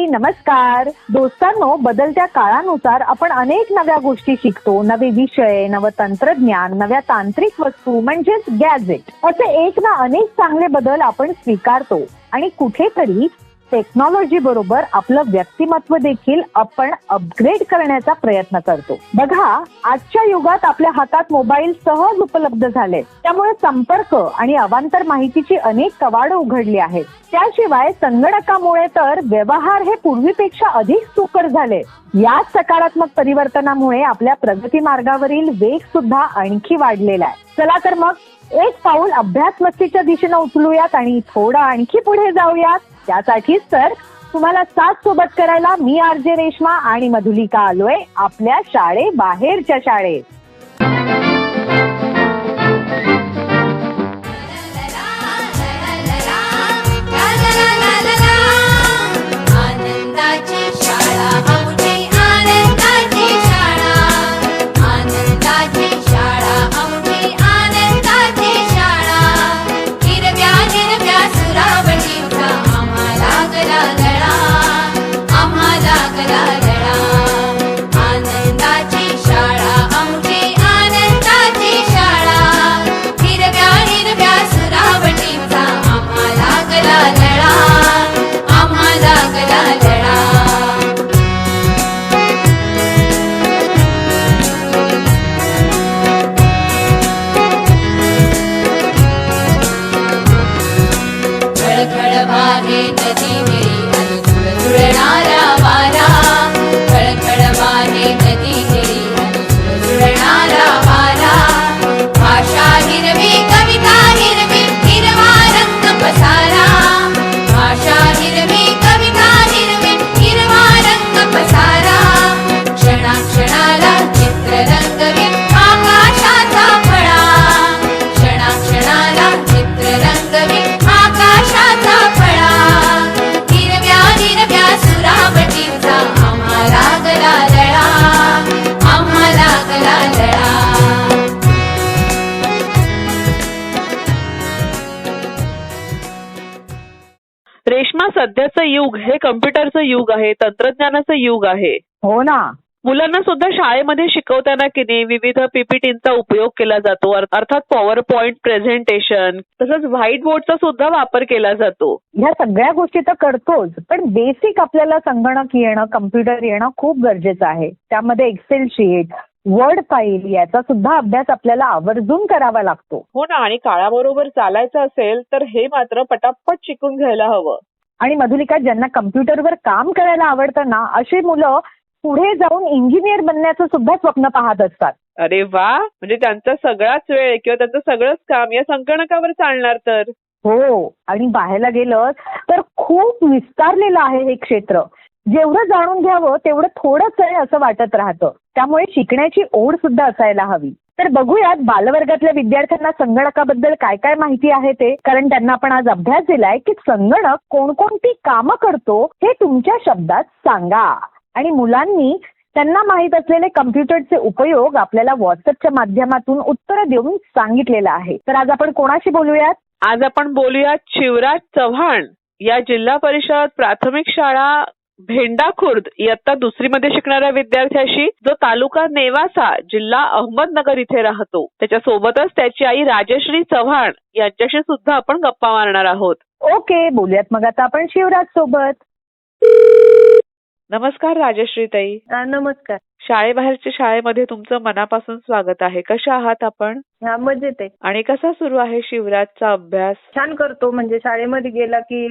नमस्कार. दोस्तांनो, बदलत्या काळानुसार आपण अनेक नव्या गोष्टी शिकतो. नवे विषय, नवं तंत्रज्ञान, नव्या तांत्रिक वस्तू म्हणजेच गॅजेट, असे एक ना अनेक चांगले बदल आपण स्वीकारतो आणि कुठेतरी टेक्नॉलॉजी बरोबर आपलं व्यक्तिमत्व देखील आपण अपग्रेड करण्याचा प्रयत्न करतो. बघा, आजच्या युगात आपल्या हातात मोबाईल सहज उपलब्ध झाले, त्यामुळे संपर्क आणि अवांतर माहितीची अनेक कवाडं उघडली आहेत. त्याशिवाय संगणकामुळे तर व्यवहार हे पूर्वीपेक्षा अधिक सुकर झाले. याच सकारात्मक परिवर्तनामुळे आपल्या प्रगती मार्गावरील वेग सुद्धा आणखी वाढलेला आहे. चला तर मग एक पाऊल अभ्यास मस्तीच्या दिशेनं उचलूयात आणि थोडं आणखी पुढे जाऊयात. त्यासाठीच तर तुम्हाला साथ सोबत करायला मी आरजे रेश्मा आणि मधुलिका आलोय आपल्या शाळेबाहेरच्या शाळेत. रेश्मा, सध्याचं युग हे कम्प्युटरचं युग आहे, तंत्रज्ञानाचं युग आहे. हो ना. मुलांना सुद्धा शाळेमध्ये शिकवताना की नाही विविध पीपीटींचा उपयोग केला जातो. अर्थात पॉवर पॉइंट प्रेझेंटेशन, तसंच व्हाईट बोर्डचा सुद्धा वापर केला जातो. ह्या सगळ्या गोष्टी तर करतोच, पण बेसिक आपल्याला संगणक येणं, कम्प्युटर येणं खूप गरजेचं आहे. त्यामध्ये एक्सेल शीट, वर्ड फाईल याचा सुद्धा अभ्यास आपल्याला आवर्जून करावा लागतो. हो ना, आणि काळाबरोबर चालायचं असेल तर हे मात्र पटापट शिकून घ्यायला हवं. आणि मधुलिका, ज्यांना कम्प्युटरवर काम करायला आवडतं ना, अशी मुलं पुढे जाऊन इंजिनियर बनण्याचं सुद्धा स्वप्न पाहत असतात. अरे वा, म्हणजे त्यांचा सगळाच वेळ किंवा त्यांचं सगळंच काम या संगणकावर चालणार तर. हो, आणि पाहायला गेलं तर खूप विस्तारलेलं आहे हे क्षेत्र. जेवढं जाणून घ्यावं तेवढं थोडंच आहे असं वाटत राहतं. त्यामुळे शिकण्याची ओढ सुद्धा असायला हवी. तर बघूयात बालवर्गातल्या विद्यार्थ्यांना संगणकाबद्दल काय काय माहिती आहे ते. कारण त्यांना आपण आज अभ्यास दिलाय की संगणक कोणकोणती कामं करतो हे तुमच्या शब्दात सांगा. आणि मुलांनी त्यांना माहीत असलेले कम्प्युटरचे उपयोग आपल्याला व्हॉट्सअपच्या माध्यमातून उत्तर देऊन सांगितलेलं आहे. तर आज आपण कोणाशी बोलूयात? आज आपण बोलूयात शिवराज चव्हाण या जिल्हा परिषद प्राथमिक शाळा भेंडा खुर्द इयत्ता 2री मध्ये शिकणाऱ्या विद्यार्थ्याशी, जो तालुका नेवासा जिल्हा अहमदनगर इथे राहतो. त्याच्या सोबतच त्याची आई राजश्री चव्हाण यांच्याशी सुद्धा आपण गप्पा मारणार आहोत. ओके, बोलूयात मग आता आपण शिवराज सोबत. नमस्कार राजश्री ताई. नमस्कार. शाळेबाहेरच्या शाळेमध्ये तुमचं मनापासून स्वागत आहे. कशा आहात आपण? मजेत आहे. आणि कसा सुरू आहे शिवराजचा अभ्यास? छान करतो. म्हणजे शाळेमध्ये गेला की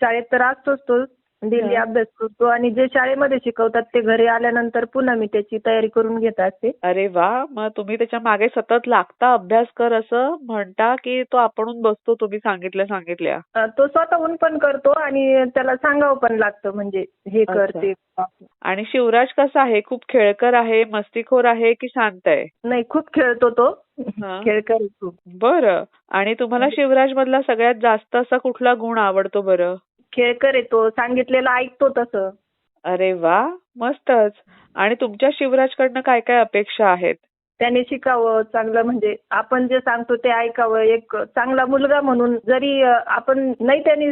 शाळेत तर असतोच तो, डेली अभ्यास करतो आणि जे शाळेमध्ये शिकवतात ते घरी आल्यानंतर पुन्हा मी त्याची तयारी करून घेत असते. अरे वा, मग तुम्ही त्याच्या मागे सतत लागता, अभ्यास कर असं म्हणता की तो आपणहून बसतो तुम्ही सांगितल्या? तो स्वतःहून पण करतो आणि त्याला सांगावं पण लागतं, म्हणजे हे कर ते. आणि शिवराज कसा आहे? खूप खेळकर आहे, मस्तीखोर आहे की शांत आहे? नाही, खूप खेळतो तो. खेळकर खूप. बरं. आणि तुम्हाला शिवराज मधला सगळ्यात जास्त असा कुठला गुण आवडतो बरं? खेळकर आहे तो, सांगितलेलं ऐकतो तसं. अरे वा, मस्तच. आणि तुमच्या शिवराजकडनं काय काय अपेक्षा आहेत? त्याने शिकावं चांगलं, म्हणजे आपण जे सांगतो ते ऐकावं. एक चांगला मुलगा म्हणून जरी आपण नाही त्यांनी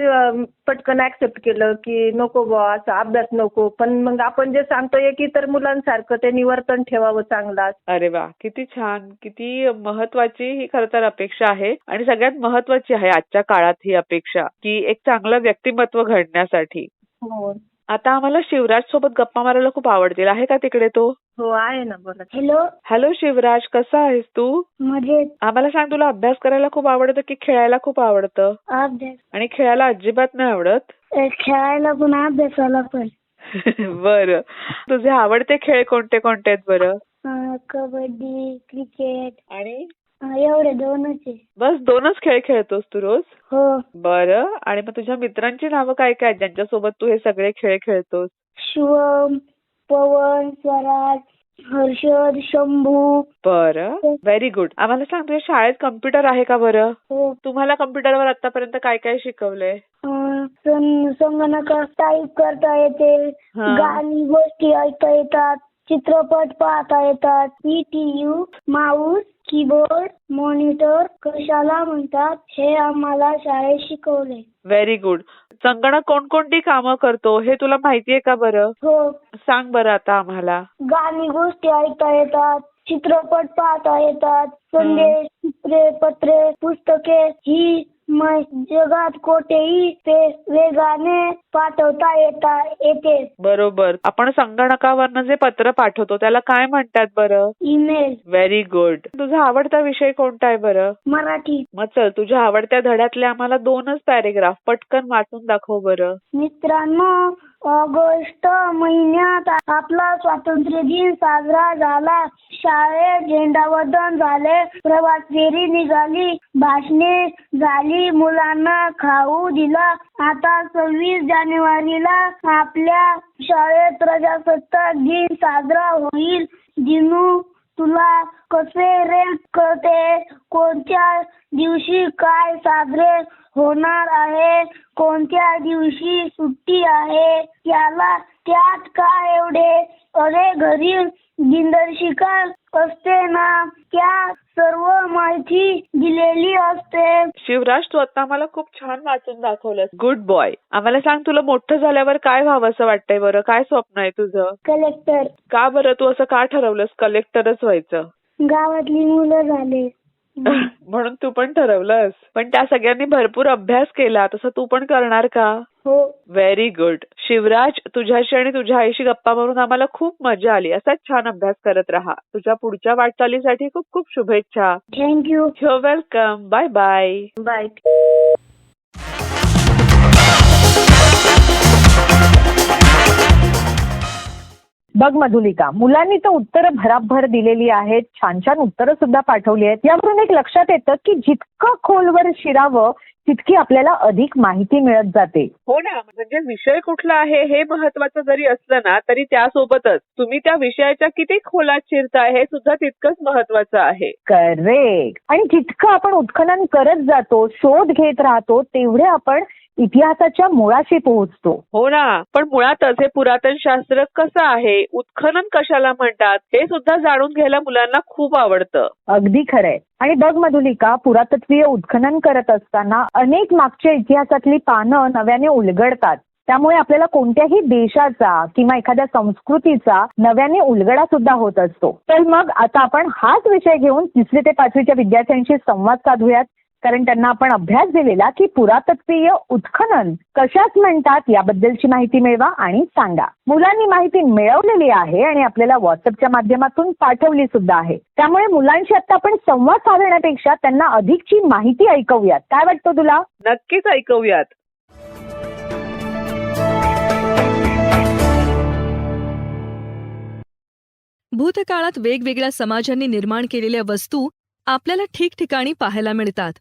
पटकन ऍक्सेप्ट केलं की नको बुवा असा अभ्यास नको, पण मग आपण जे सांगतो की इतर मुलांसारखं त्यांनी वर्तन ठेवावं चांगलं. अरे वा, किती छान, किती महत्वाची ही खरं तर अपेक्षा आहे आणि सगळ्यात महत्वाची आहे आजच्या काळात ही अपेक्षा, की एक चांगलं व्यक्तिमत्व घडण्यासाठी. हो आता आम्हाला शिवराज सोबत गप्पा मारायला खूप आवडतील, आहे का तिकडे तो? हो आहे ना, बोला. हॅलो, हॅलो शिवराज, कसा आहेस तू? म्हणजे आम्हाला सांग, तुला अभ्यास करायला खूप आवडतं की खेळायला खूप आवडतं? अभ्यास आणि खेळायला अजिबात नाही आवडत? खेळायला पण अभ्यासाला पण. बरं, तुझे आवडते खेळ कोणते कोणते आहेत बरं? कबड्डी, क्रिकेट आणि एवढे दोनच आहे. बस 2च खेळ खेळतोस तू रोज? हो. बरं, आणि मग तुझ्या मित्रांची नावं काय काय आहेत ज्यांच्यासोबत तू हे सगळे खेळ खेळतोस? शिवम, पवन, स्वराज, हर्षद, शंभू. बरं, व्हेरी गुड. आम्हाला सांग, तुझ्या शाळेत कम्प्युटर आहे का बरं? हो. तुम्हाला कम्प्युटरवर आतापर्यंत काय काय शिकवलंय? संगणकावर टाईप करता येते, हा. गाणी गोष्टी ऐकता येतात, चित्रपट पाहता येतात, ETU, माऊस, कीबोर्ड, मॉनिटर कशाला म्हणतात हे आम्हाला शाळेत शिकवले. Very good. संगणक कोणकोणती कामं करतो हे तुला माहितीये का बरं? हो. सांग बरं आता आम्हाला. गाणी गोष्टी ऐकता येतात, चित्रपट पाहता येतात, संदेश, चित्रे, पत्रे, पुस्तके ही जगात कोठेही ते वेगाने पाठवता येते. बरोबर. आपण संगणकावरनं जे पत्र पाठवतो त्याला काय म्हणतात बरं? ईमेल. Very good. तुझा आवडता विषय कोणता आहे बरं? मराठी. मग चल, तुझ्या आवडत्या धड्यातले आम्हाला 2च पॅरेग्राफ पटकन वाचून दाखव बरं. मित्रांनो, ऑगस्ट महिन्यात आपला स्वातंत्र्य दिन साजरा झाला. शाळेत झेंडावंदन झाले, प्रभात फेरी निघाली, भाषणे झाली, मुलांना खाऊ दिला. आता 26 जानेवारीला आपल्या शाळेत प्रजासत्ताक दिन साजरा होईल. दिनू, तुला कसे रे कळते कोणत्या दिवशी काय साजरे होणार आहे, कोणत्या दिवशी सुट्टी आहे? त्यात काय एवढे? अरे घरी दिनदर्शिका असते ना, त्या सर्व माहिती दिलेली असते. शिवराज, तू आता आम्हाला खूप छान वाचून दाखवलंस. Good boy. आम्हाला सांग, तुला मोठं झाल्यावर काय व्हावं असं वाटतंय बरं? काय स्वप्न आहे तुझं? कलेक्टर. का बरं, तू असं का ठरवलंस कलेक्टरच व्हायचं? गावातली मुलं झाले म्हणून तू पण ठरवलंस? पण त्या सगळ्यांनी भरपूर अभ्यास केला, तसं तू पण करणार का? हो. Very good. शिवराज, तुझ्याशी आणि तुझ्या आईशी गप्पा मारून आम्हाला खूप मजा आली. असाच छान अभ्यास करत राहा. तुझ्या पुढच्या वाटचालीसाठी खूप खूप शुभेच्छा. Thank you. Your welcome. Bye bye. Bye. बघ मधुलिका, मुलांनी तर उत्तरं भराभर दिलेली आहेत, छान छान उत्तरं सुद्धा पाठवली आहेत. यावरून एक लक्षात येतं की जितकं खोलवर शिरावं तितकी आपल्याला अधिक माहिती मिळत जाते. हो ना, म्हणजे विषय कुठला आहे हे महत्वाचं जरी असलं ना, तरी त्यासोबतच तुम्ही त्या विषयाच्या किती खोलात शिरताय हे सुद्धा तितकंच महत्वाचं आहे. करेक्ट. आणि जितकं आपण उत्खनन करत जातो, शोध घेत राहतो, तेवढे आपण इतिहासाच्या मुळाशी पोहोचतो. हो ना, पण मुळातच हे पुरातन शास्त्र कसं आहे, उत्खनन कशाला म्हणतात, हे सुद्धा जाणून घ्यायला मुलांना खूप आवडतं. अगदी खरंय. आणि बघ मधुलिका, पुरातत्वीय उत्खनन करत असताना अनेक मागच्या इतिहासातली पानं नव्याने उलगडतात. त्यामुळे आपल्याला कोणत्याही देशाचा किंवा एखाद्या संस्कृतीचा नव्याने उलगडा सुद्धा होत असतो. तर मग आता आपण हाच विषय घेऊन 3री ते 5वीच्या विद्यार्थ्यांशी संवाद साधूयात, कारण त्यांना आपण अभ्यास दिलेला की पुरातत्वीय उत्खनन कशाच म्हणतात याबद्दलची माहिती मिळवा आणि सांगा. मुलांनी माहिती मिळवलेली आहे आणि आपल्याला व्हॉट्सअपच्या माध्यमातून पाठवली सुद्धा आहे. त्यामुळे मुलांशी आता आपण संवाद साधण्यापेक्षा त्यांना अधिकची माहिती ऐकवूयात. काय वाटतं तुला? नक्कीच ऐकूयात. भूतकाळात वेगवेगळ्या समाजांनी निर्माण केलेल्या वस्तू आपल्याला ठिकठिकाणी पाहायला मिळतात.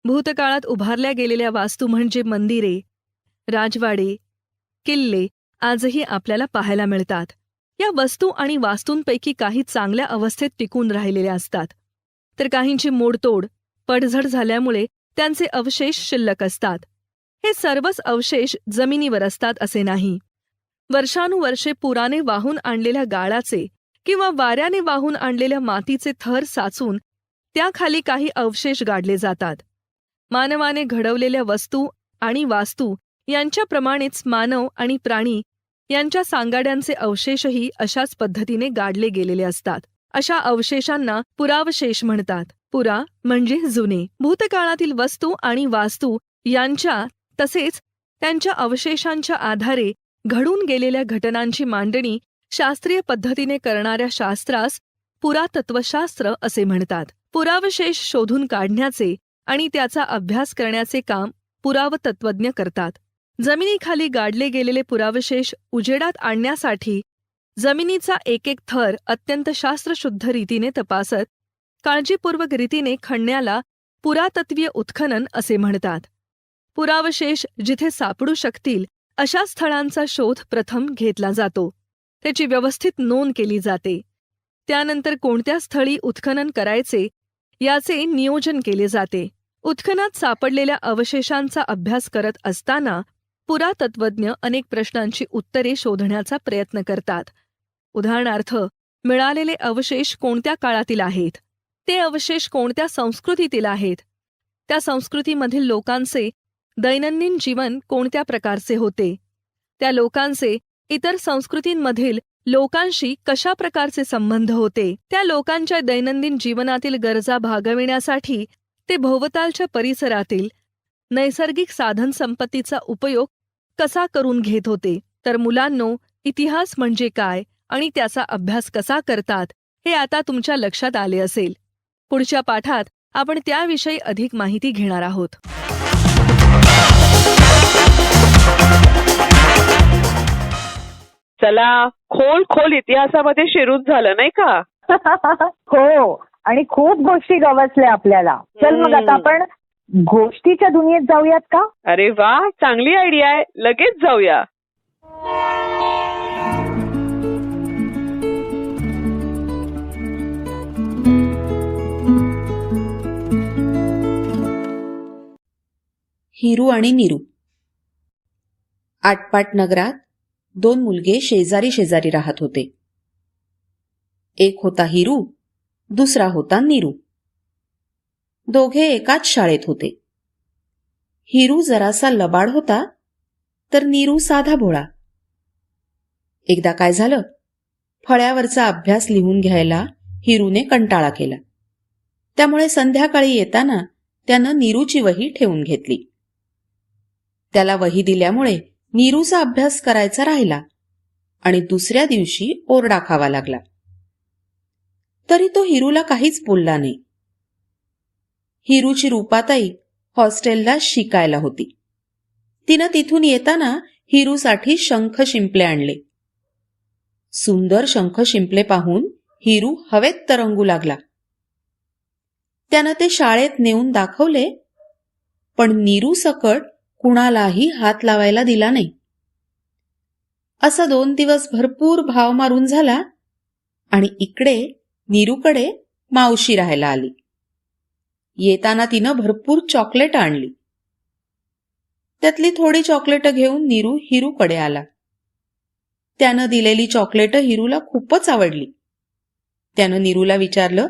भूतकाळात उभारल्या गेलेल्या वास्तू म्हणजे मंदिरे, राजवाडे, किल्ले आजही आपल्याला पाहायला मिळतात. या वस्तू आणि वास्तूंपैकी काही चांगल्या अवस्थेत टिकून राहिलेल्या असतात, तर काहींची मोडतोड, पडझड झाल्यामुळे त्यांचे अवशेष शिल्लक असतात. हे सर्वच अवशेष जमिनीवर असतात असे नाही. वर्षानुवर्षे पुराने वाहून आणलेल्या गाळाचे किंवा वाऱ्याने वाहून आणलेल्या मातीचे थर साचून त्याखाली काही अवशेष गाडले जातात. मानवाने घडवलेल्या वस्तू आणि वास्तू यांच्याप्रमाणेच मानव आणि प्राणी यांच्या सांगाड्यांचे अवशेषही अशाच पद्धतीने गाडले गेलेले असतात. अशा अवशेषांना पुरावशेष म्हणतात. पुरा म्हणजे जुने. भूतकाळातील वस्तू आणि वास्तू यांच्या तसेच त्यांच्या अवशेषांच्या आधारे घडून गेलेल्या घटनांची मांडणी शास्त्रीय पद्धतीने करणाऱ्या शास्त्रास पुरातत्वशास्त्र असे म्हणतात. पुरावशेष शोधून काढण्याचे आणि त्याचा अभ्यास करण्याचे काम पुरावतत्वज्ञ करतात. जमिनीखाली गाडले गेलेले पुरावशेष उजेडात आणण्यासाठी जमिनीचा एक एक थर अत्यंत शास्त्रशुद्ध रीतीने तपासत काळजीपूर्वक रीतीने खणण्याला पुरातत्वीय उत्खनन असे म्हणतात. पुरावशेष जिथे सापडू शकतील अशा स्थळांचा शोध प्रथम घेतला जातो. त्याची व्यवस्थित नोंद केली जाते. त्यानंतर कोणत्या स्थळी उत्खनन करायचे याचे नियोजन केले जाते. उत्खनात सापडलेल्या अवशेषांचा अभ्यास करत असताना पुरातत्वज्ञ अनेक प्रश्नांची उत्तरे शोधण्याचा प्रयत्न करतात. उदाहरणार्थ, मिळालेले अवशेष कोणत्या काळातील आहेत, ते अवशेष कोणत्या संस्कृतीतील आहेत, त्या संस्कृतीमधील लोकांचे दैनंदिन जीवन कोणत्या प्रकारचे होते, त्या लोकांचे इतर संस्कृतींमधील लोकांशी कशा प्रकारचे संबंध होते, त्या लोकांच्या दैनंदिन जीवनातील गरजा भागविण्यासाठी ते भोवतालच्या परिसरातील नैसर्गिक साधनसंपत्तीचा उपयोग कसा करून घेत होते. तर मुलांनो, इतिहास म्हणजे काय आणि त्याचा अभ्यास कसा करतात हे आता तुमच्या लक्षात आले असेल. पुढच्या पाठात आपण त्याविषयी अधिक माहिती घेणार आहोत. चला, खोल इतिहासामध्ये शिरून झालं नाही का? हो, आणि खूप गोष्टी गवसल्या आपल्याला. चल मग आता आपण गोष्टीच्या दुनियेत जाऊयात का? अरे वा, चांगली आयडिया आहे. लगेच जाऊया. हिरू आणि नीरू. आटपाट नगरात 2 मुलगे शेजारी शेजारी राहत होते. एक होता हिरू, दुसरा होता नीरू. दोघे एकाच शाळेत होते. हिरू जरासा लबाड होता, तर नीरू साधा भोळा. एकदा काय झालं, फळ्यावरचा अभ्यास लिहून घ्यायला हिरूने कंटाळा केला. त्यामुळे संध्याकाळी येताना त्यानं नीरूची वही ठेवून घेतली. त्याला वही दिल्यामुळे नीरूचा अभ्यास करायचा राहिला आणि दुसऱ्या दिवशी ओरडा खावा लागला. तरी तो हिरूला काहीच बोलला नाही. हिरूची रूपाताई हॉस्टेलला शिकायला होती. तिनं तिथून येताना हिरूसाठी शंख शिंपले आणले. सुंदर शंख शिंपले पाहून हिरू हवेत तरंगू लागला. त्यानं ते शाळेत नेऊन दाखवले, पण नीरू सकट कुणालाही हात लावायला दिला नाही. असा 2 दिवस भरपूर भाव मारून झाला आणि इकडे नीरूकडे मावशी राहायला आली. येताना तिनं भरपूर चॉकलेट आणली. त्यातली थोडी चॉकलेट घेऊन नीरू हिरूकडे आला. त्यानं दिलेली चॉकलेट हिरूला खूपच आवडली. त्यानं नीरूला विचारलं,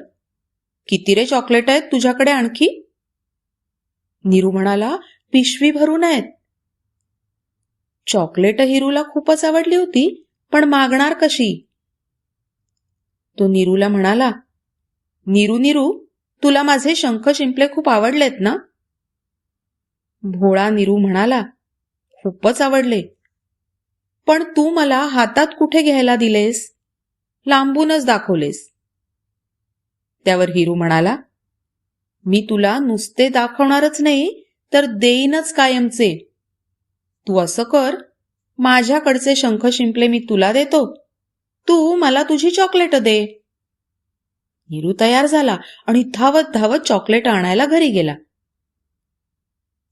किती रे चॉकलेट आहेत तुझ्याकडे आणखी? नीरू म्हणाला, पिशवी भरून आहेत. चॉकलेट हिरूला खूपच आवडली होती, पण मागणार कशी? तो नीरूला म्हणाला, नीरू, तुला माझे शंख शिंपले खूप आवडलेत ना? भोळा नीरू म्हणाला, खूपच आवडले, पण तू मला हातात कुठे घ्यायला दिलेस? लांबूनच दाखवलेस. त्यावर हिरू म्हणाला, मी तुला नुसते दाखवणारच नाही, तर देईनच कायमचे. तू असं कर, माझ्याकडचे शंख शिंपले मी तुला देतो, तू मला तुझी चॉकलेट दे. नीरू तयार झाला आणि धावत धावत चॉकलेट आणायला घरी गेला.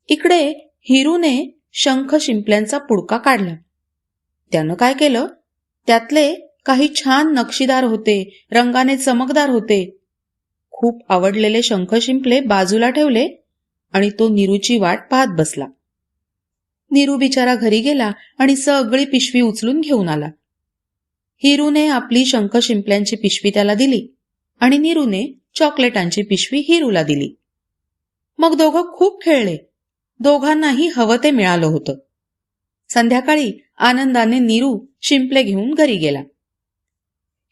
इकडे हिरूने शंख शिंपल्यांचा पुडका काढला. त्यानं काय केलं, त्यातले काही छान नक्षीदार होते, रंगाने चमकदार होते. खूप आवडलेले शंख शिंपले बाजूला ठेवले आणि तो नीरूची वाट पाहत बसला. नीरू बिचारा घरी गेला आणि सगळी पिशवी उचलून घेऊन आला. हिरूने आपली शंख शिंपल्यांची पिशवी त्याला दिली आणि नीरूने चॉकलेटांची पिशवी हिरूला दिली. मग दोघं खूप खेळले. दोघांनाही हवं ते मिळालं होतं. संध्याकाळी आनंदाने नीरू शिंपले घेऊन घरी गेला.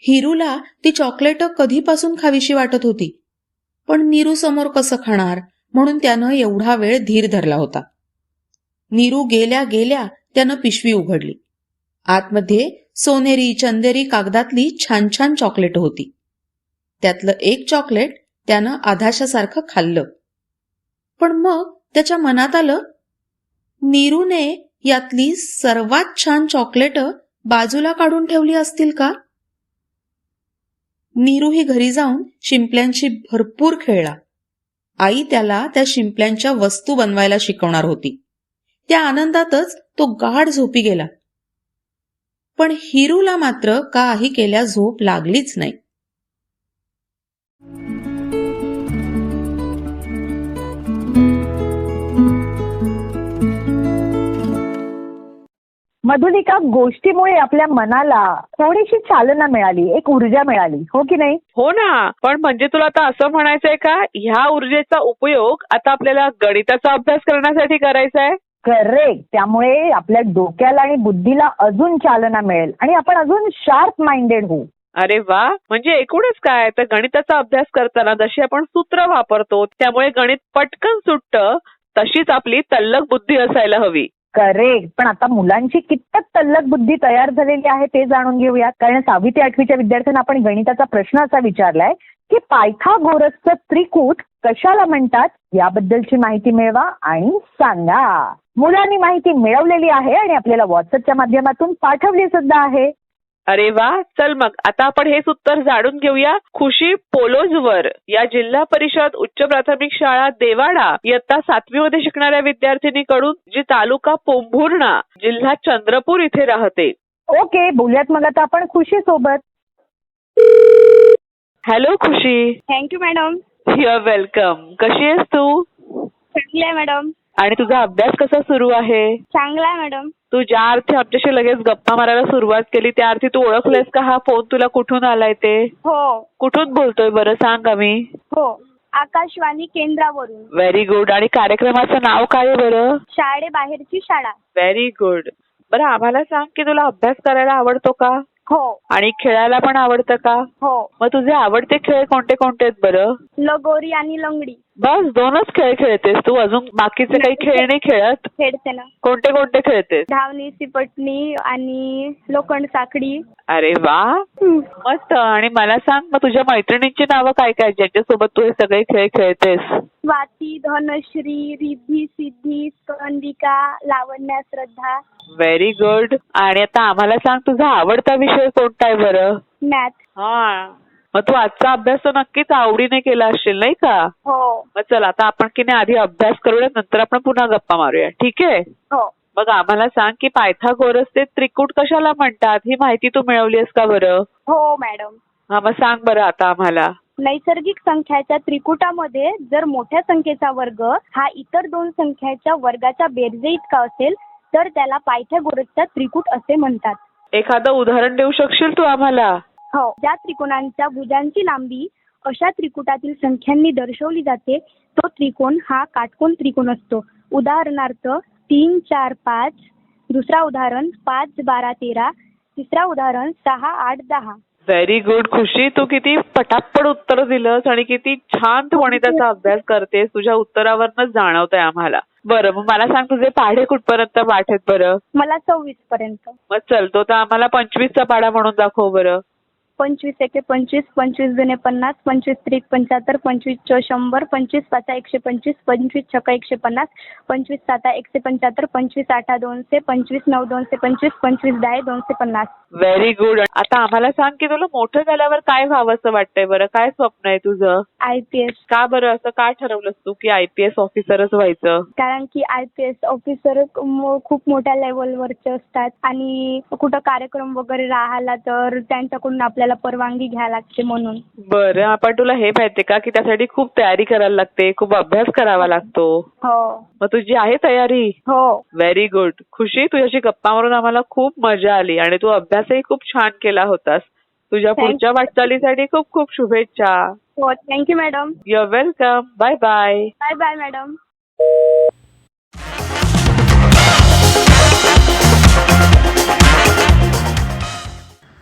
हिरूला ती चॉकलेटं कधीपासून खावीशी वाटत होती, पण नीरू समोर कसं खाणार म्हणून त्यानं एवढा वेळ धीर धरला होता. नीरू गेल्या गेल्या त्यानं पिशवी उघडली. आतमध्ये सोनेरी चंदेरी कागदातली छान छान चॉकलेट होती. त्यातलं एक चॉकलेट त्यानं आधाशासारखं खाल्लं. पण मग त्याच्या मनात आलं, नीरूने यातली सर्वात छान चॉकलेट बाजूला काढून ठेवली असतील का? नीरूही घरी जाऊन शिंपल्यांशी भरपूर खेळला. आई त्याला त्या शिंपल्यांच्या वस्तू बनवायला शिकवणार होती. त्या आनंदातच तो गाढ झोपी गेला. पण हिरूला मात्र काही केल्या झोप लागलीच नाही. मधुलिका, गोष्टीमुळे आपल्या मनाला थोडीशी चालना मिळाली, एक ऊर्जा मिळाली, हो की नाही? हो ना, पण म्हणजे तुला आता असं म्हणायचंय का ह्या ऊर्जेचा उपयोग आता आपल्याला गणिताचा अभ्यास करण्यासाठी करायचा आहे? करेक्ट. त्यामुळे आपल्या डोक्याला आणि बुद्धीला अजून चालना मिळेल आणि आपण अजून शार्प माइंडेड होऊ. अरे वा, म्हणजे एकूणच काय तर गणिताचा अभ्यास करताना जशी आपण सूत्र वापरतो त्यामुळे गणित पटकन सुटतं, तशीच आपली तल्लख बुद्धी असायला हवी. करेक्ट. पण आता मुलांची कितपत तल्लख बुद्धी तयार झालेली आहे ते जाणून घेऊयात. कारण 6वी ते 8वीच्या विद्यार्थ्यांना आपण गणिताचा प्रश्न असा विचारलाय की पायथागोरसचं त्रिकूट कशाला म्हणतात याबद्दलची माहिती मिळवा आणि सांगा. मुलांनी माहिती मिळवलेली आहे आणि आपल्याला व्हॉट्सअपच्या माध्यमातून पाठवली सुद्धा आहे. अरे वा, चल मग आता आपण हेच उत्तर जाणून घेऊया. खुशी पोलोजवर या जिल्हा परिषद उच्च प्राथमिक शाळा देवाडा इयत्ता 7वी मध्ये शिकणाऱ्या विद्यार्थिनीकडून, जी तालुका पोंभुर्णा जिल्हा चंद्रपूर इथे राहते. ओके, बोलूयात मग आता आपण खुशी सोबत. Hello Khushi. Thank you madam. You are welcome. कशी आहेस तू? चांगली आहे मॅडम. आणि तुझा अभ्यास कसा सुरू आहे? चांगला आहे मॅडम. तू ज्या अर्थी आमच्याशी लगेच गप्पा मारायला सुरुवात केली त्या अर्थी तू ओळखलंयस का हा फोन तुला कुठून आलाय ते? हो कुठून बोलतोय बरं सांग आम्ही? हो, आकाशवाणी केंद्रावरून. Very good. आणि कार्यक्रमाचं नाव काय आहे बरं? शाळेबाहेरची शाळा. Very good. बरं आम्हाला सांग की तुला अभ्यास करायला आवडतो का? हो आणि खेळायला पण आवडतं का? हो. मग तुझे आवडते खेळ कोणते कोणते आहेत बरं? लगोरी आणि लंगडी. बस 2च खेळ खेळतेस तू? अजून बाकीचे काही खेळ नाही खेळत? खेळते ना. कोणते कोणते खेळतेस? धावणी, सिपटणी आणि लोखंड साखळी. अरे वा, मस्त. आणि मला सांग मग तुझ्या मैत्रिणींची नावं काय काय ज्यांच्यासोबत तू हे सगळे खेळ खेळतेस? स्वाती, धनश्री, रिद्धी, सिद्धी, स्कंदिका, लावण्या, श्रद्धा. Very good. आणि आता आम्हाला सांग तुझा आवडता विषय कोणता आहे बरं? मॅथ. हा, मग तू आजचा अभ्यास तर नक्कीच आवडीने केला असशील नाही का? हो मग चल आता आपण की नाही आधी अभ्यास करूया, नंतर आपण पुन्हा गप्पा मारूया, ठीक आहे? हो. मग आम्हाला सांग की पायथागोरसचे त्रिकूट कशाला म्हणतात ही माहिती तू मिळवली आहेस का बरं? हो मॅडम. हा, मग सांग बरं आता आम्हाला. नैसर्गिक संख्याच्या त्रिकुटामध्ये जर मोठ्या संख्येचा वर्ग हा इतर 2 संख्याच्या वर्गाच्या बेरजे इतका असेल तर त्याला पायथागोरसचा त्रिकूट असे म्हणतात. एखादं उदाहरण देऊ शकशील तू आम्हाला? हो. ज्या त्रिकोणांच्या भुजांची लांबी अशा त्रिकुटातील संख्यांनी दर्शवली जाते तो त्रिकोण हा काटकोन त्रिकोण असतो. उदाहरणार्थ 3, 4, 5. दुसरा उदाहरण 5, 12, 13. तिसरा उदाहरण 6, 8, 10. व्हेरी गुड खुशी. तू किती पटापट उत्तर दिलंस आणि किती छान तू गणिताचा अभ्यास करतेस. तुझ्या उत्तरावरनच जाणवतंय आम्हाला. बरं मग मला सांग तुझे पाढे कुठपर्यंत पाठ आहेत बरं? मला 26 पर्यंत. मग चल तो तर आम्हाला 25चा पाढा म्हणून दाखव बरं. 25 एके 25, 25 दुने 50, 25 त्रिक 75, 25 चौ 100, 25 पाचा 125, 25 छक्का 150, 25 साता 175, 25 आठा 200, 25 9 225, 25 10 250. Very good. आता आम्हाला सांग की तुला मोठं झाल्यावर काय व्हावं असं वाटतंय बरं? काय स्वप्न आहे तुझं? IPS. का बरं असं का ठरवलंस तू की IPS ऑफिसरच व्हायचं? कारण की IPS ऑफिसर खूप मोठ्या लेवलवरचे असतात आणि कुठं कार्यक्रम वगैरे राहिला तर त्यांच्याकडून आपल्याला परवानगी घ्यायला लागते म्हणून. बरं, आपण तुला हे माहितीये का की त्यासाठी खूप तयारी करायला लागते, खूप अभ्यास करावा लागतो. हो. मग तुझी आहे तयारी? हो. Very good. खुशी, तुझ्याशी गप्पा मारून आम्हाला खूप मजा आली आणि तू अभ्यास प्रवासही खूप छान केला होतास. तुझ्या पुढच्या वाटचालीसाठी खूप खूप शुभेच्छा. हो, thank you madam. Your welcome. Bye bye. Bye bye madam.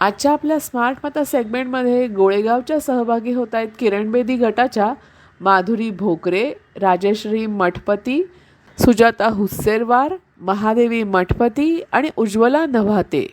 आजच्या आपल्या स्मार्ट माता सेगमेंटमध्ये गोळेगावच्या सहभागी होत आहेत किरण बेदी गटाच्या माधुरी भोकरे, राजेश्री मठपती, सुजाता हुस्सेरवार, महादेवी मठपती आणि उज्ज्वला नव्हाते.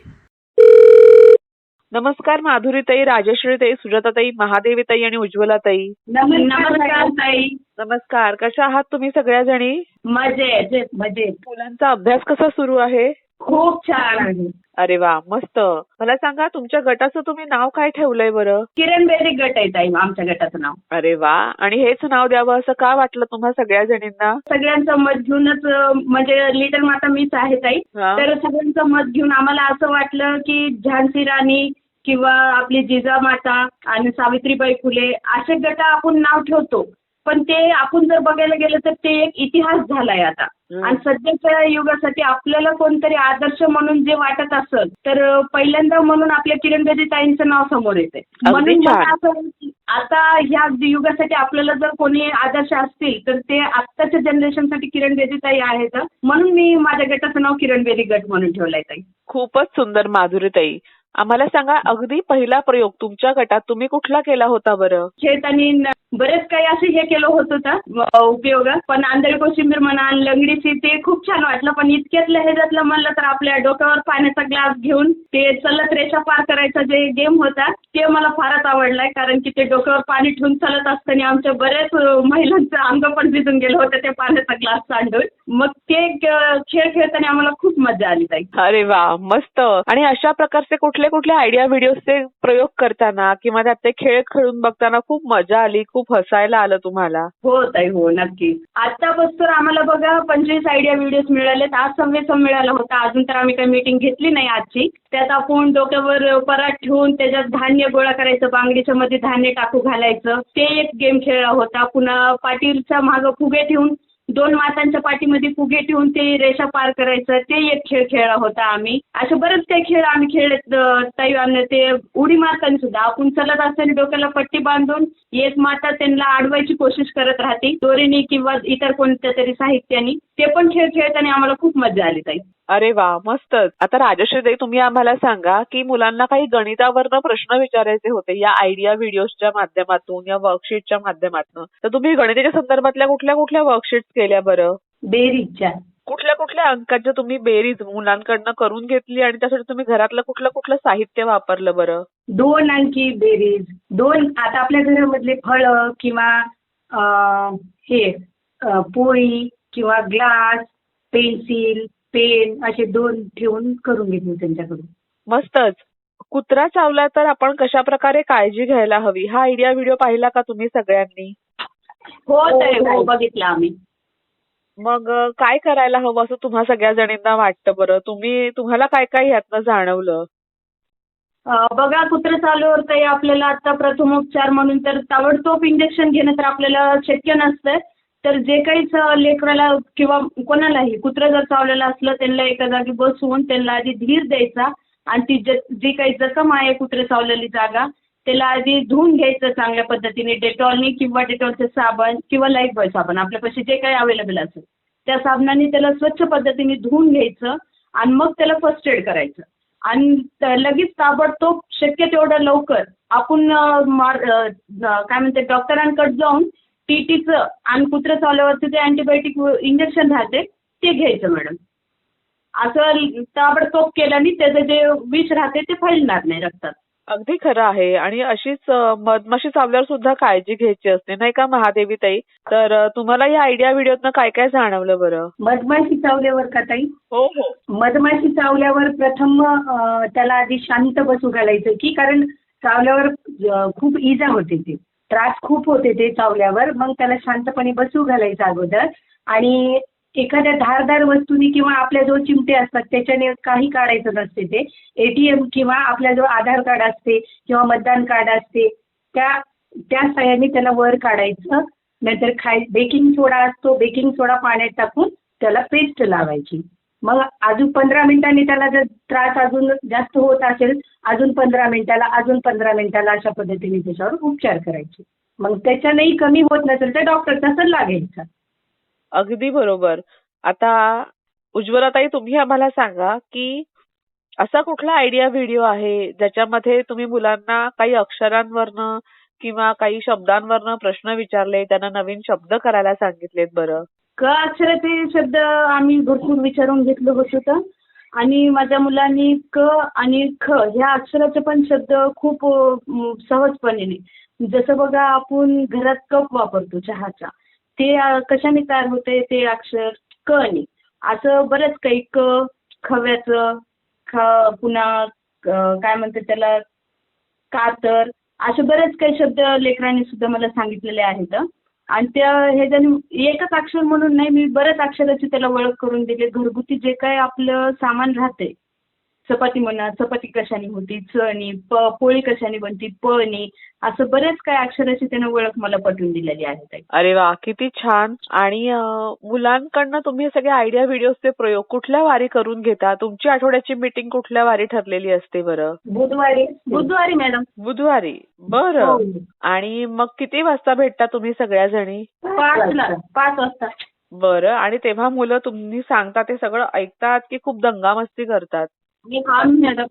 नमस्कार माधुरीताई, राजश्रीताई, सुजाताताई, महादेवीताई आणि उज्ज्वलाताई. नमस्कार ताई. नमस्कार. कशा आहात तुम्ही सगळ्या जणी? मजेत मजेत. मुलांचा अभ्यास कसा सुरू आहे? खूप छान आहे. अरे वा, मस्त. मला सांगा, तुमच्या गटाचं तुम्ही नाव काय ठेवलंय बरं? किरण बेदी गट आहे ताई आमच्या गटाचं नाव. अरे वा. आणि हेच नाव द्यावं असं का वाटलं तुम्हा सगळ्या जणींना? सगळ्यांचं मत घेऊनच म्हणजे लिटल माता मीच आहे ताई. हा. तर सगळ्यांचं मत घेऊन आम्हाला असं वाटलं की झान्सी राणी किंवा आपली जिजामाता आणि सावित्रीबाई फुले असे गट आपण नाव ठेवतो, पण ते आपण जर बघायला गेलं तर ते एक इतिहास झालाय आता. आणि सध्याच्या युगासाठी आपल्याला कोणतरी आदर्श म्हणून जे वाटत असेल तर पहिल्यांदा म्हणून आपल्या किरण बेदी ताईंचं नाव समोर येते. म्हणून छान. मला असं वाटतं की आता ह्या युगासाठी आपल्याला जर कोणी आदर्श असतील तर ते आत्ताच्या जनरेशनसाठी किरण बेदी ताई आहेत. म्हणून मी माझ्या गटाचं नाव किरण बेदी गट म्हणून ठेवलंय ताई. खूपच सुंदर माधुरीताई. आम्हाला सांगा, अगदी पहिला प्रयोग तुमच्या गटात तुम्ही कुठला केला होता बरं? शेत आणि बरेच काही असे हे केलं होत होतं उपयोग, पण आंधळी कोशिंबीर म्हणा, लंगडीची ते खूप छान वाटलं. पण इतक्यातलं ह्याच्यातलं म्हणलं तर आपल्या डोक्यावर पाण्याचा ग्लास घेऊन ते चलत रेषा पार करायचा जे गेम होता ते मला फारच आवडलाय. कारण की ते डोक्यावर पाणी ठेवून चालत असताना आमच्या बऱ्याच महिलांचं अंग पण भिजून गेलं होतं ते पाण्याचा ग्लास सांडून. मग ते खेळ खेळताना आम्हाला खूप मजा आली ताई. अरे वा, मस्त. आणि अशा प्रकारचे कुठले कुठले आयडिया व्हिडिओचे प्रयोग करताना किंवा त्यात ते खेळ खेळून बघताना खूप मजा आली, खूप हसायला आलं तुम्हाला? हो ताई, हो, नक्की. आतापासून आम्हाला बघा 25 आयडिया व्हिडिओज मिळालेत. आज 26 मिळाला होता. अजून तर आम्ही काही मीटिंग घेतली नाही आजची. त्यात आपण डोक्यावर परात ठेवून त्याच्यात धान्य गोळा करायचं, बांगडीच्या मध्ये धान्य टाकू घालायचं, ते एक गेम खेळला होता. पुन्हा पाठीच्या मागं फुगे ठेवून 2 मातांच्या पाठीमध्ये फुगे ठेवून ते रेषा पार करायचं, ते एक खेळ खेळला होता आम्ही. असे बरेच काही खेळ आम्ही खेळलेत ताई. आणि ते उडी मारताना सुद्धा आपण चलत असताना डोक्याला पट्टी बांधून एक माता त्यांना अडवायची कोशिश करत राहते दोरीने किंवा इतर कोणत्या तरी साहित्याने. ते पण खेळ खेळताना आम्हाला खूप मजा आली ताई. अरे वा, मस्तच. आता राजश्रीताई, तुम्ही आम्हाला सांगा की मुलांना काही गणितावरनं प्रश्न विचारायचे होते या आयडिया व्हिडिओच्या माध्यमातून, या वर्कशीटच्या माध्यमातून, तर तुम्ही गणिताच्या संदर्भातल्या कुठल्या कुठल्या वर्कशीट केल्या बरं? बेरीजच्या. कुठल्या कुठल्या अंकाच्या तुम्ही बेरीज मुलांकडनं करून घेतली आणि त्यासाठी तुम्ही घरातलं कुठलं कुठलं साहित्य वापरलं बरं? 2 अंकी बेरीज. 2 आता आपल्या घरामधले फळं किंवा पोळी किंवा ग्लास, पेन्सिल, पेन असे 2 ठेवून करून घेतले त्यांच्याकडून. मस्तच. कुत्रा चावला तर आपण कशा प्रकारे काळजी घ्यायला हवी, हा आयडिया व्हिडिओ पाहिला का तुम्ही सगळ्यांनी? हो ताई, हो, बघितलं आम्ही. मग काय करायला हवं असं तुम्हा सगळ्या जणींना वाटतं बरं? तुम्हाला काय काय यातनं जाणवलं? बघा, कुत्रा चावल्यावर ताई आपल्याला आता प्रथमोपचार म्हणून तर ताबडतोब इंजेक्शन घेणं तर आपल्याला शक्य नसतं. तर जे काही लेकराला किंवा कोणालाही कुत्रं जर चावलेलं असलं त्यांना एका जागी बसवून त्यांना आधी धीर द्यायचा आणि ती जी काही जखम आहे कुत्रे चावलेली जागा त्याला आधी धुवून घ्यायचं चांगल्या पद्धतीने डेटॉलनी किंवा डेटॉलचे साबण किंवा लाईफबॉय साबण आपल्यापाशी जे काही अवेलेबल असेल त्या साबणाने त्याला स्वच्छ पद्धतीने धुवून घ्यायचं आणि मग त्याला फर्स्ट एड करायचं. आणि लगेच ताबडतोब शक्य तेवढं लवकर आपण काय म्हणते डॉक्टरांकडे जाऊन टीटीचं आणि कुत्रं चावल्यावरचं जे अँटीबायोटिक इंजेक्शन राहते ते घ्यायचं मॅडम. असं ताबडतोब केल्याने त्याचं जे विष राहते ते फैलणार नाही रक्तात. अगदी खरं आहे. आणि अशीच मधमाशी चावल्यावर सुद्धा काळजी घ्यायची असते, नाही का महादेवीताई? तर तुम्हाला या आयडिया व्हिडिओतनं काय काय जाणवलं बरं? मधमाशी चावल्यावर का ताई? हो हो. मधमाशी चावल्यावर प्रथम त्याला आधी शांत बसू घालायचं की कारण चावल्यावर खूप इजा होते, ते त्रास खूप होते ते चावल्यावर. मग त्याला शांतपणे बसू घालायचं अगोदर आणि एखाद्या धारदार वस्तूने किंवा आपल्या जो चिमटे असतात त्याच्याने काही काढायचं नसते. ते ATM किंवा आपल्या जो आधार कार्ड असते किंवा मतदान कार्ड असते त्या साह्याने त्याला वर काढायचं. नाहीतर बेकिंग सोडा असतो, बेकिंग सोडा पाण्यात टाकून त्याला पेस्ट लावायची मग अजून 15 मिनिटांनी त्याला जर त्रास अजून जास्त होत असेल अजून 15 मिनिटाला अशा पद्धतीने त्याच्यावर उपचार करायचे. मग त्याच्यानेही कमी होत नसेल तर डॉक्टरचा सल्ला घ्यायचा. अगदी बरोबर. आता उज्ज्वलाताई, तुम्ही आम्हाला सांगा की असा कुठला आयडिया व्हिडिओ आहे ज्याच्यामध्ये तुम्ही मुलांना काही अक्षरांवरनं किंवा काही शब्दांवरनं प्रश्न विचारले, त्यांना नवीन शब्द करायला सांगितलेत बरं? क अक्षराचे शब्द आम्ही भरपूर विचारून घेतलं होतं आणि माझ्या मुलांनी क आणि ख ह्या अक्षराचे पण शब्द खूप सहजपणे, जसं बघा आपण घरात कप वापरतो चहाचा, ते कशाने तयार होते ते अक्षर क ने. असं बरंच काही क, खव्याचं, पुन्हा काय म्हणतात त्याला कातर, असे बरेच काही शब्द लेकरांनी सुद्धा मला सांगितलेले आहेत. आणि त्या ह्याच्याने एकच अक्षर म्हणून नाही, मी बऱ्याच अक्षराची त्याला ओळख करून दिली. घरगुती जे काय आपलं सामान राहते, चपाती म्हणा, चपाती कशाने होती, चणी, पोळी कशाने बनती, पणी, असं बरेच काय अक्षराची त्यानं ओळख मला पटवून दिलेली आहे. अरे वा, किती छान. आणि मुलांकडनं तुम्ही हे सगळे आयडिया व्हिडिओचे प्रयोग कुठल्या वारी करून घेता? तुमची आठवड्याची मीटिंग कुठल्या वारी ठरलेली असते बरं? बुधवारी मॅडम. बुधवारी. बरं. आणि मग किती वाजता भेटता तुम्ही सगळ्या जणी? 5 वाजता. बरं. आणि तेव्हा मुलं तुम्ही सांगता ते सगळं ऐकतात की खूप दंगामस्ती करतात? मॅडम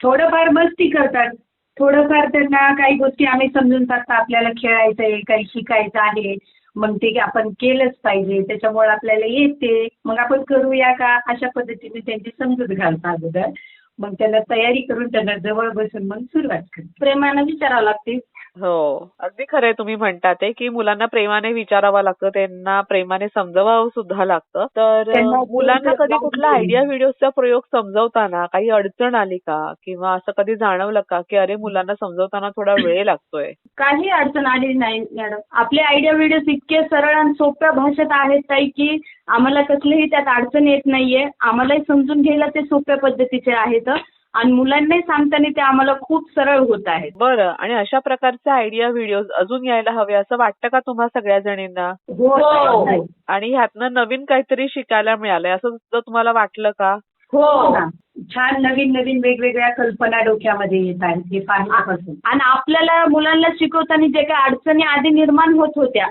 थोडंफार मस्ती करतात, थोडंफार त्यांना काही गोष्टी आम्ही समजून सांगतो, आपल्याला खेळायचंय, काही शिकायचं आहे, मग ते आपण केलंच पाहिजे, त्याच्यामुळे आपल्याला येते, मग आपण करूया का, अशा पद्धतीने त्यांची समजूत घालतात अगोदर. मग त्याला तयारी करून त्यांना जवळ बसून मग सुरुवात करते. प्रेमानं विचारावं लागते. हो, अगदी खरंय तुम्ही म्हणता ते, की मुलांना प्रेमाने विचारावं लागतं, त्यांना प्रेमाने समजवावं सुद्धा लागतं. तर मुलांना कधी कुठला आयडिया व्हिडिओचा प्रयोग समजवताना काही अडचण आली का? किंवा असं कधी जाणवलं का की अरे मुलांना समजवताना थोडा वेळ लागतोय? काही अडचण आली नाही मॅडम. आपले आयडिया व्हिडिओ इतके सरळ आणि सोप्या भाषेत आहेत ताई की आम्हाला कसलीही त्यात अडचण येत नाहीये. आम्हालाही समजून घ्यायला ते सोप्या पद्धतीचे आहेत आणि मुलांनाही सांगताना ते आम्हाला खूप सरळ होत आहेत. बरं. आणि अशा प्रकारचे आयडिया व्हिडिओ अजून यायला हवे असं वाटतं का तुम्हा सगळ्या जणींना? हो. आणि ह्यातनं नवीन काहीतरी शिकायला मिळालंय असं सुद्धा तुम्हाला वाटलं का? हो. छान नवीन नवीन वेगवेगळ्या कल्पना डोक्यामध्ये येत आहेत हे पाहण्यापासून. आणि आपल्याला मुलांना शिकवताना जे काही अडचणी आधी निर्माण होत होत्या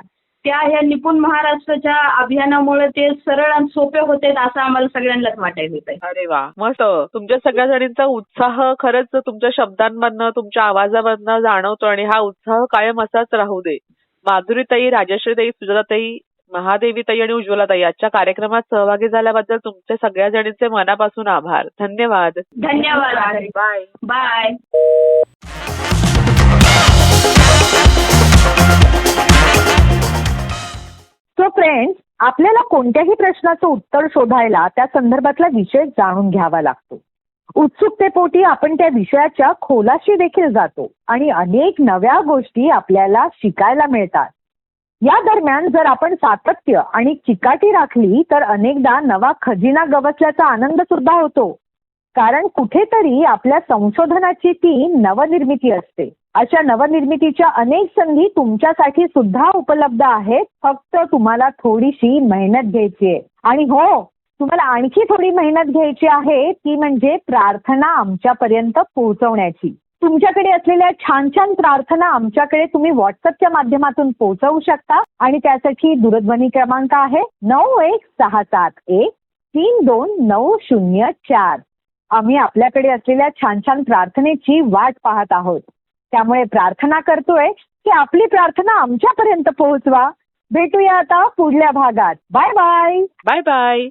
त्या ह्या निपुण महाराष्ट्राच्या अभियानामुळे ते सरळ आणि सोपे होते असं आम्हाला सगळ्यांनाच वाटायला येत आहे. अरे वा, मस्त. तुमच्या सगळ्या जणींचा उत्साह खरंच तुमच्या शब्दांमधनं, तुमच्या आवाजामधनं जाणवतो आणि हा उत्साह कायम असाच राहू दे. माधुरीताई, राजश्रीताई, सुजाताताई, महादेवीताई आणि उज्ज्वलाताई आजच्या कार्यक्रमात सहभागी झाल्याबद्दल तुमचे सगळ्या जणींचे मनापासून आभार. धन्यवाद. धन्यवाद. बाय. बाय. सो फ्रेंड्स, आपल्याला कोणत्याही प्रश्नाचं उत्तर शोधायला त्या संदर्भातला विषय जाणून घ्यावा लागतो. उत्सुकतेपोटी आपण त्या विषयाच्या खोलाशी देखील जातो आणि अनेक नव्या गोष्टी आपल्याला शिकायला मिळतात. या दरम्यान जर आपण सातत्य आणि चिकाटी राखली तर अनेकदा नवा खजिना गवसल्याचा आनंद सुद्धा होतो. कारण कुठेतरी आपल्या संशोधनाची ती नवनिर्मिती असते. अशा नवनिर्मितीच्या अनेक संधी तुमच्यासाठी सुद्धा उपलब्ध आहेत. फक्त तुम्हाला थोडीशी मेहनत घ्यायची आहे. आणि हो, तुम्हाला आणखी थोडी मेहनत घ्यायची आहे, ती म्हणजे प्रार्थना आमच्यापर्यंत पोहोचवण्याची. तुमच्याकडे असलेल्या छान छान प्रार्थना आमच्याकडे तुम्ही व्हॉट्सअपच्या माध्यमातून पोहोचवू शकता आणि त्यासाठी दूरध्वनी क्रमांक आहे 9161132904. आम्ही आपल्याकडे असलेल्या छान छान प्रार्थनेची वाट पाहत आहोत. त्यामुळे प्रार्थना करतोय की आपली प्रार्थना आमच्यापर्यंत पोहोचवा. भेटूया आता पुढल्या भागात. Bye bye. Bye bye.